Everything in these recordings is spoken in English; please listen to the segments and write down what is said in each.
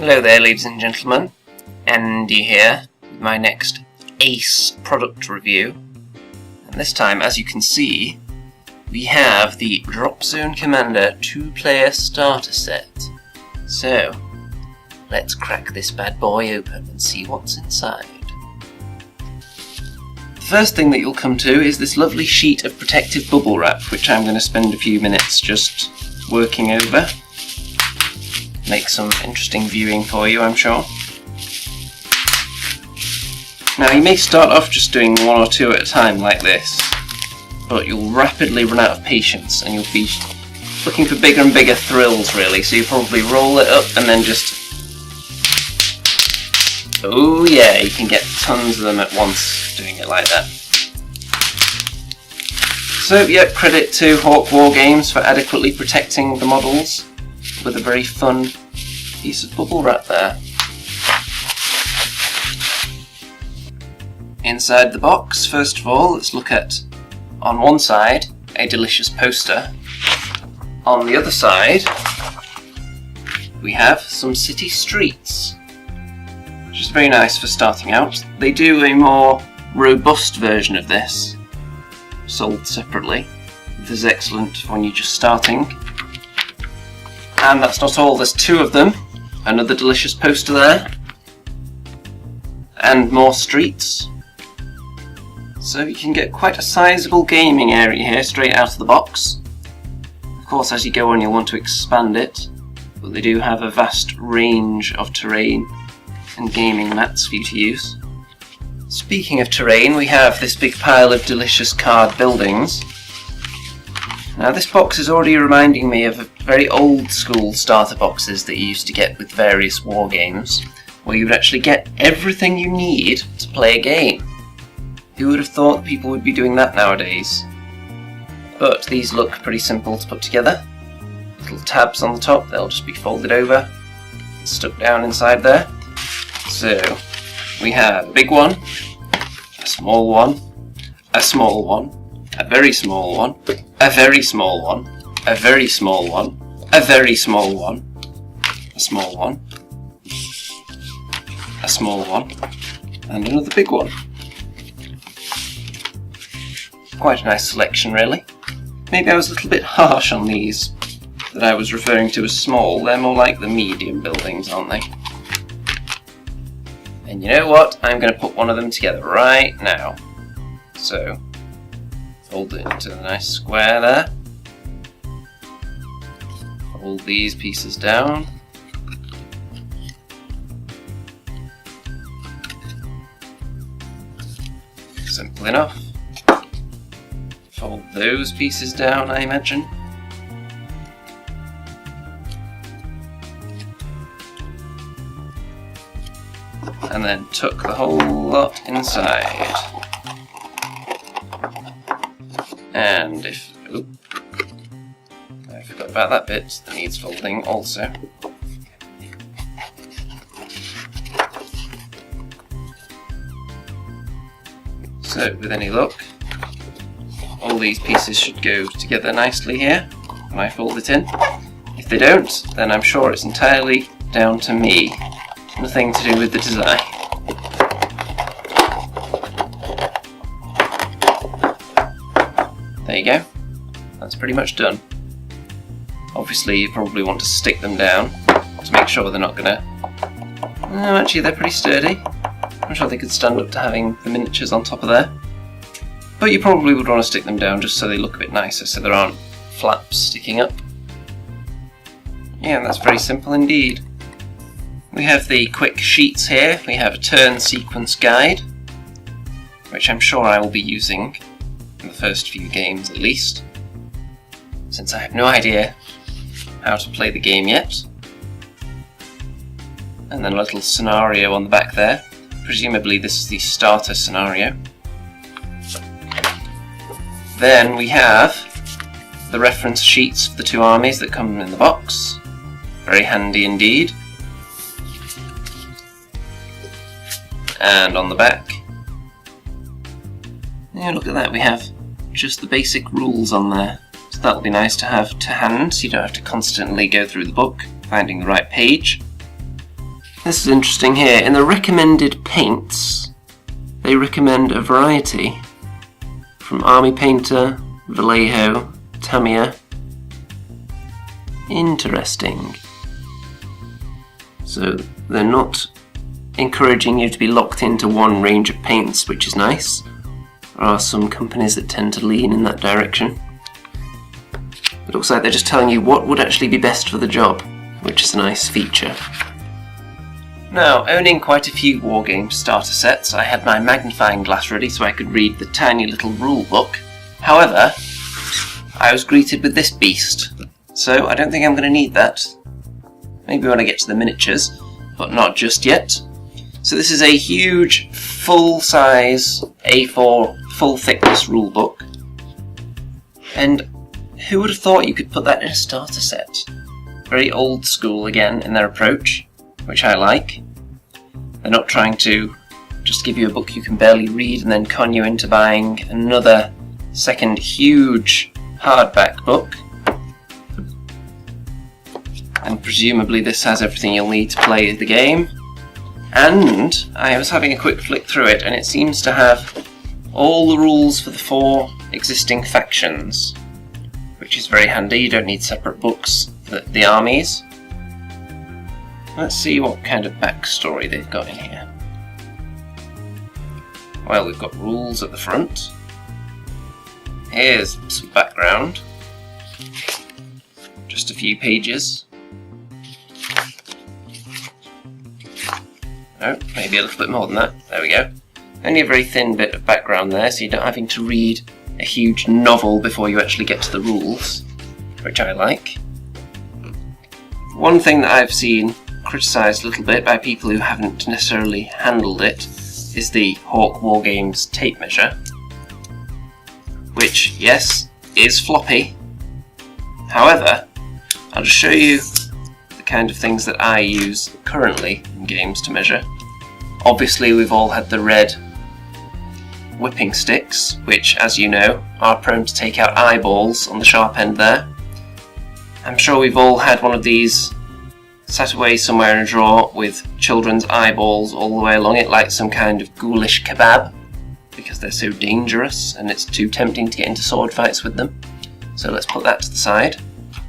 Hello there, ladies and gentlemen. Andy here with my next Ace product review. And this time, as you can see, we have the Dropzone Commander 2-player starter set. So, let's crack this bad boy open and see what's inside. The first thing that you'll come to is this lovely sheet of protective bubble wrap, which I'm going to spend a few minutes just working over. Make some interesting viewing for you, I'm sure. Now, you may start off just doing one or two at a time like this, but you'll rapidly run out of patience and you'll be looking for bigger and bigger thrills, really. So you probably roll it up and then just... oh yeah, you can get tons of them at once doing it like that. So yeah, credit to Hawk War Games for adequately protecting the models with a very fun piece of bubble wrap there. Inside the box, first of all, let's look at, on one side, a delicious poster. On the other side, we have some city streets, which is very nice for starting out. They do a more robust version of this, sold separately. This is excellent when you're just starting. And that's not all, there's two of them. Another delicious poster there. And more streets. So you can get quite a sizable gaming area here straight out of the box. Of course, as you go on you'll want to expand it, but they do have a vast range of terrain and gaming mats for you to use. Speaking of terrain, we have this big pile of delicious card buildings. Now this box is already reminding me of very old school starter boxes that you used to get with various war games, where you would actually get everything you need to play a game. Who would have thought that people would be doing that nowadays? But these look pretty simple to put together. Little tabs on the top, they'll just be folded over and stuck down inside there. So we have a big one, a small one, a small one, a very small one, a very small one, a very small one, a very small one, a small one, a small one, and another big one. Quite a nice selection, really. Maybe I was a little bit harsh on these that I was referring to as small. They're more like the medium buildings, aren't they? And you know what? I'm going to put one of them together right now. So, fold it into a nice square there. Fold these pieces down. Simple enough. Fold those pieces down, I imagine. And then tuck the whole lot inside. And if... oop, I forgot about that bit that needs folding also. So, with any luck, all these pieces should go together nicely here when I fold it in. If they don't, then I'm sure it's entirely down to me. Nothing to do with the design. There you go. That's pretty much done. Obviously you probably want to stick them down to make sure they're not gonna... no, actually they're pretty sturdy. I'm sure they could stand up to having the miniatures on top of there. But you probably would want to stick them down just so they look a bit nicer, so there aren't flaps sticking up. Yeah, that's very simple indeed. We have the quick sheets here. We have a turn sequence guide, which I'm sure I will be using in the first few games at least, since I have no idea how to play the game yet. And then a little scenario on the back there. Presumably this is the starter scenario. Then we have the reference sheets for the two armies that come in the box. Very handy indeed. And on the back, yeah, look at that, we have just the basic rules on there. So that'll be nice to have to hand, so you don't have to constantly go through the book, finding the right page. This is interesting here. In the recommended paints, they recommend a variety from Army Painter, Vallejo, Tamiya. Interesting. So they're not encouraging you to be locked into one range of paints, which is nice. There are some companies that tend to lean in that direction. It looks like they're just telling you what would actually be best for the job, which is a nice feature. Now, owning quite a few wargame starter sets, I had my magnifying glass ready so I could read the tiny little rule book. However, I was greeted with this beast, so I don't think I'm going to need that. Maybe when I get to the miniatures, but not just yet. So this is a huge, full-size A4, full-thickness rulebook. And who would have thought you could put that in a starter set? Very old school again in their approach, which I like. They're not trying to just give you a book you can barely read and then con you into buying another second huge hardback book. And presumably this has everything you'll need to play the game. And I was having a quick flick through it, and it seems to have all the rules for the 4 existing factions, which is very handy. You don't need separate books for the armies. Let's see what kind of backstory they've got in here. Well, we've got rules at the front. Here's some background. Just a few pages. Oh, maybe a little bit more than that. There we go. Only a very thin bit of background there, so you're not having to read a huge novel before you actually get to the rules, which I like. One thing that I've seen criticised a little bit by people who haven't necessarily handled it is the Hawk Wargames tape measure, which, yes, is floppy. However, I'll just show you the kind of things that I use currently in games to measure. Obviously, we've all had the red whipping sticks, which, as you know, are prone to take out eyeballs on the sharp end there. I'm sure we've all had one of these sat away somewhere in a drawer with children's eyeballs all the way along it, like some kind of ghoulish kebab, because they're so dangerous and it's too tempting to get into sword fights with them. So let's put that to the side,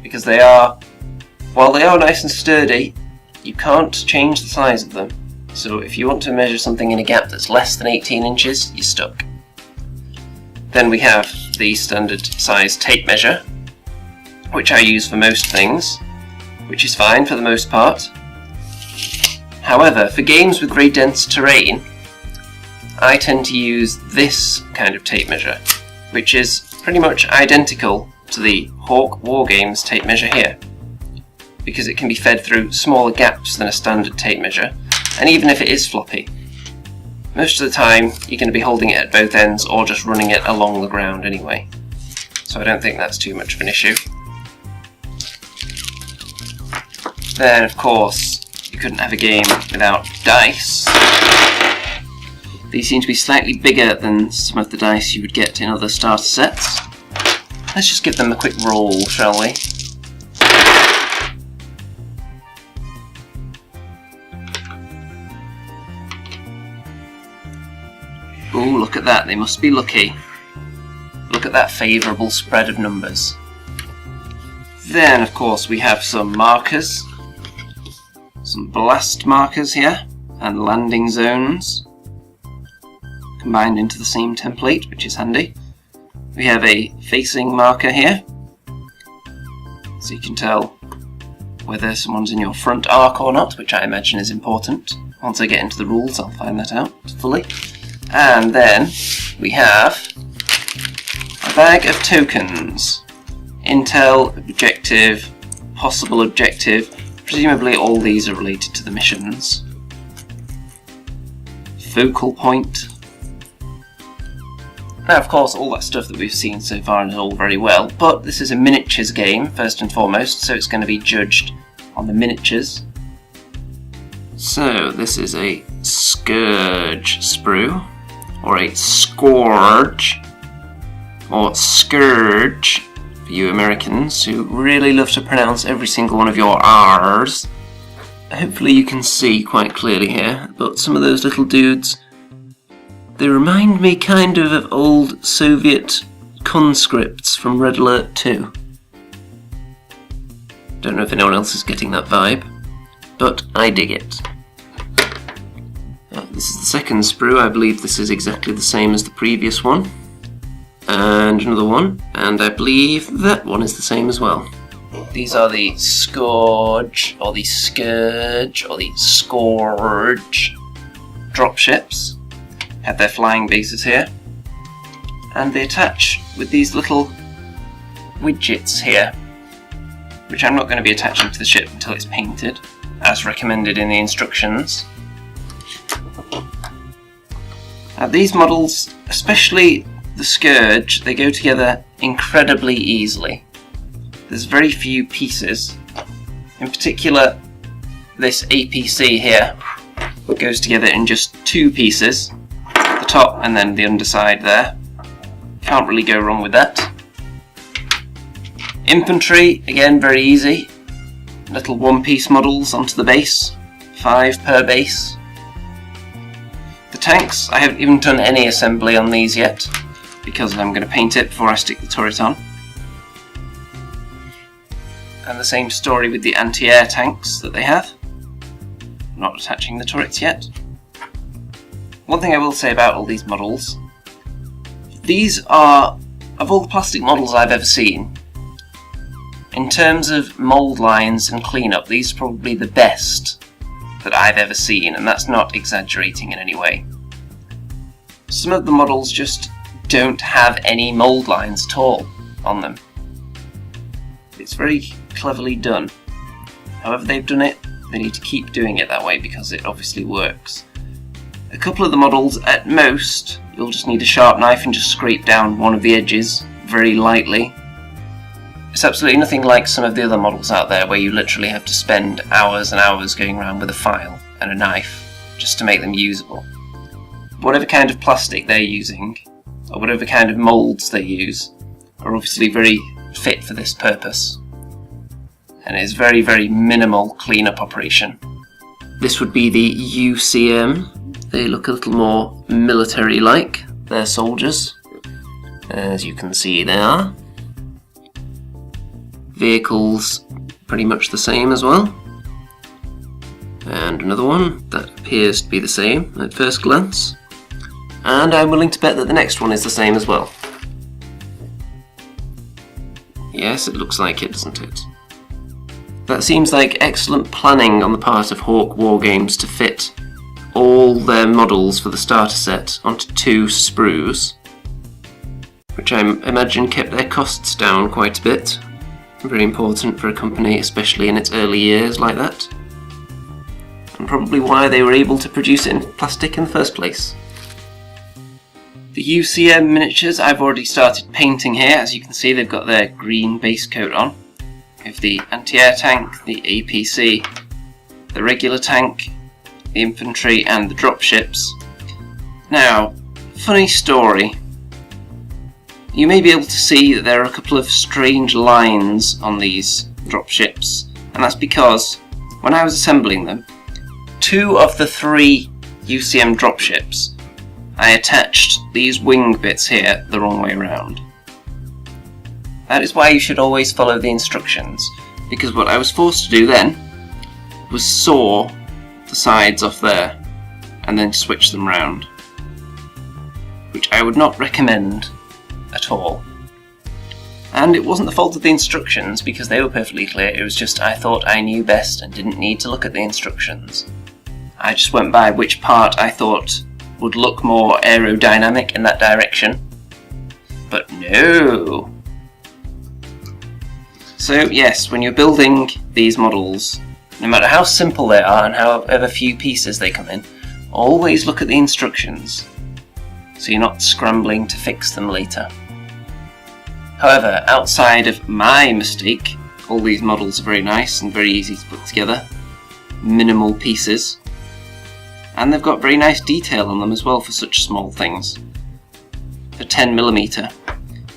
because they are, while they are nice and sturdy, you can't change the size of them. So if you want to measure something in a gap that's less than 18 inches, you're stuck. Then we have the standard size tape measure, which I use for most things, which is fine for the most part. However, for games with very dense terrain, I tend to use this kind of tape measure, which is pretty much identical to the Hawk Wargames tape measure here, because it can be fed through smaller gaps than a standard tape measure, and even if it is floppy, most of the time you're going to be holding it at both ends or just running it along the ground anyway, so I don't think that's too much of an issue. Then, of course, you couldn't have a game without dice. These seem to be slightly bigger than some of the dice you would get in other starter sets. Let's just give them a quick roll, shall we? Ooh, look at that, they must be lucky. Look at that favourable spread of numbers. Then, of course, we have some markers. Some blast markers here, and landing zones, combined into the same template, which is handy. We have a facing marker here, so you can tell whether someone's in your front arc or not, which I imagine is important. Once I get into the rules, I'll find that out fully. And then we have a bag of tokens. Intel, objective, possible objective. Presumably all these are related to the missions. Focal point. Now, of course, all that stuff that we've seen so far is all very well, but this is a miniatures game, first and foremost, so it's going to be judged on the miniatures. So, this is a Scourge sprue, or a Scourge, or Scourge, for you Americans who really love to pronounce every single one of your R's. hopefully you can see quite clearly here, but some of those little dudes, they remind me kind of old Soviet conscripts from Red Alert 2. Don't know if anyone else is getting that vibe, but I dig it. This is the second sprue. I believe this is exactly the same as the previous one. And another one, and I believe that one is the same as well. These are the Scourge, or the Scourge, or the Scourge dropships. Have their flying bases here. And they attach with these little widgets here, which I'm not going to be attaching to the ship until it's painted, as recommended in the instructions. Now these models, especially the Scourge, they go together incredibly easily. There's very few pieces. In particular, this APC here goes together in just 2 pieces, the top and then the underside there. Can't really go wrong with that. Infantry, again, very easy. Little one-piece models onto the base, 5 per base. The tanks, I haven't even done any assembly on these yet, because I'm going to paint it before I stick the turret on. And the same story with the anti-air tanks that they have. Not attaching the turrets yet. One thing I will say about all these models, these are, of all the plastic models I've ever seen, in terms of mould lines and cleanup, these are probably the best that I've ever seen, and that's not exaggerating in any way. Some of the models just don't have any mould lines at all on them. It's very cleverly done. However they've done it, they need to keep doing it that way because it obviously works. A couple of the models, at most, you'll just need a sharp knife and just scrape down one of the edges very lightly. It's absolutely nothing like some of the other models out there where you literally have to spend hours and hours going around with a file and a knife just to make them usable. Whatever kind of plastic they're using, or whatever kind of moulds they use, are obviously very fit for this purpose. And it is very, very minimal cleanup operation. This would be the UCM. They look a little more military-like. They're soldiers, as you can see they are. Vehicles pretty much the same as well. And another one that appears to be the same at first glance. And I'm willing to bet that the next one is the same as well. Yes, it looks like it, doesn't it? That seems like excellent planning on the part of Hawk Wargames to fit all their models for the starter set onto 2 sprues, which I imagine kept their costs down quite a bit. Very important for a company, especially in its early years like that. And probably why they were able to produce it in plastic in the first place. The UCM miniatures I've already started painting here. As you can see, they've got their green base coat on. We have the anti-air tank, the APC, the regular tank, the infantry and the dropships. Now, funny story. You may be able to see that there are a couple of strange lines on these dropships, and that's because when I was assembling them, 2 of the 3 UCM dropships, I attached these wing bits here the wrong way around. That is why you should always follow the instructions, because what I was forced to do then was saw the sides off there and then switch them round, which I would not recommend at all. And it wasn't the fault of the instructions because they were perfectly clear, it was just I thought I knew best and didn't need to look at the instructions. I just went by which part I thought would look more aerodynamic in that direction. But no! So yes, when you're building these models, no matter how simple they are and however few pieces they come in, always look at the instructions, so you're not scrambling to fix them later. However, outside of my mistake, all these models are very nice and very easy to put together. Minimal pieces. And they've got very nice detail on them as well for such small things. For 10mm.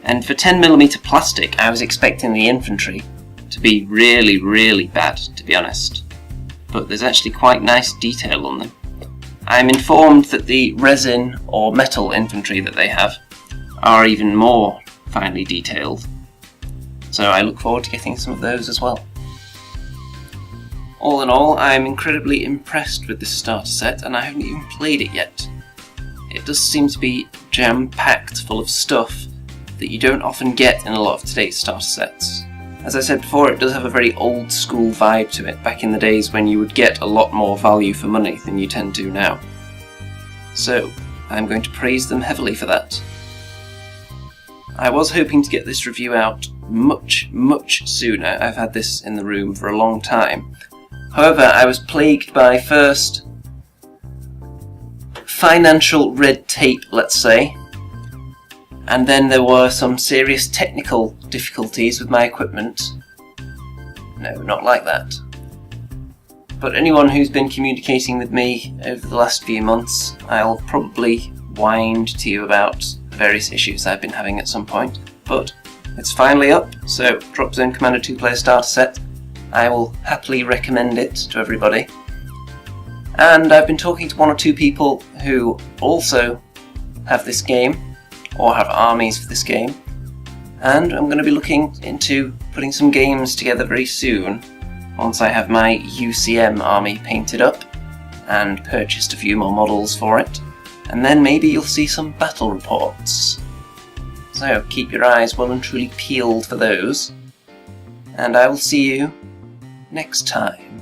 And for 10mm plastic, I was expecting the infantry to be really, really bad, to be honest. but there's actually quite nice detail on them. I'm informed that the resin or metal infantry that they have are even more finely detailed, so I look forward to getting some of those as well. All in all, I'm incredibly impressed with this starter set, and I haven't even played it yet. It does seem to be jam-packed full of stuff that you don't often get in a lot of today's starter sets. As I said before, it does have a very old school vibe to it, back in the days when you would get a lot more value for money than you tend to now. So, I'm going to praise them heavily for that. I was hoping to get this review out much sooner. I've had this in the room for a long time. However, I was plagued by first financial red tape, let's say, and then there were some serious technical difficulties with my equipment. No, not like that. But anyone who's been communicating with me over the last few months, I'll probably whine to you about the various issues I've been having at some point. But it's finally up, so Dropzone Commander 2-player starter set. I will happily recommend it to everybody. And I've been talking to one or two people who also have this game, or have armies for this game, and I'm going to be looking into putting some games together very soon, once I have my UCM army painted up, and purchased a few more models for it, and then maybe you'll see some battle reports. So keep your eyes well and truly peeled for those, and I will see you next time.